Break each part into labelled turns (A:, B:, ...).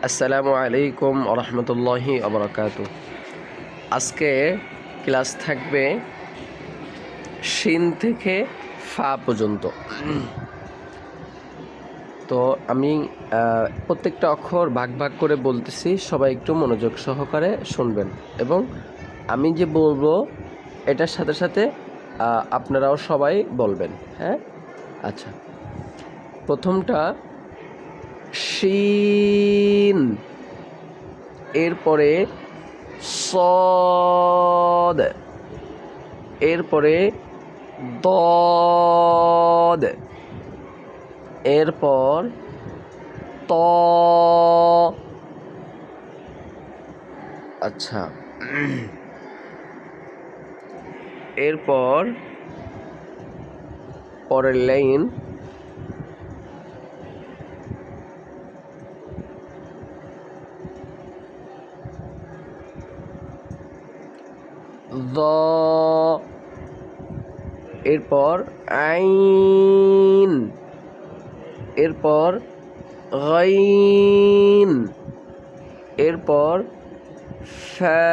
A: আসসালামু আলাইকুম রহমতুল্লাহি আবরাকাতু। আজকে ক্লাস থাকবে শিন থেকে ফা পর্যন্ত। তো আমি প্রত্যেকটা অক্ষর ভাগ ভাগ করে বলতেছি, সবাই একটু মনোযোগ সহকারে শুনবেন এবং আমি যে বলবো এটার সাথে সাথে আপনারাও সবাই বলবেন। হ্যাঁ, আচ্ছা। প্রথমটা শিন, এরপরে সদ, এরপরে দদ, এরপর ত। আচ্ছা, এরপর পরের লাইন দ, এরপর আইন, এরপর গাইন, এরপর ফা।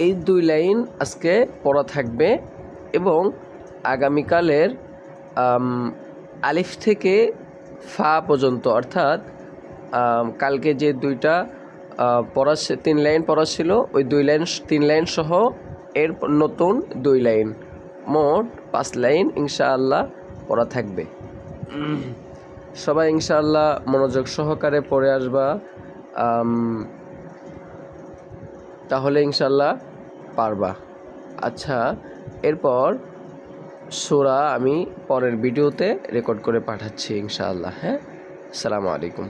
A: এই দুই লাইন আজকে পড়া থাকবে এবং আগামীকালের আলিফ থেকে ফা পর্যন্ত, অর্থাৎ কালকে যে দুইটা পড়া 3 লাইন পড়া ছিল, ওই 3 লাইন সহ এর নতুন 2 লাইন, মোট 5 লাইন ইনশাআল্লাহ পড়া থাকবে। সবাই ইনশাআল্লাহ মনোযোগ সহকারে পড়ে আসবা, তাহলে ইনশাআল্লাহ পারবা। আচ্ছা, এরপর সূরা আমি পরের ভিডিওতে রেকর্ড করে পাঠাচ্ছি ইনশাআল্লাহ। হ্যাঁ, আসসালামু আলাইকুম।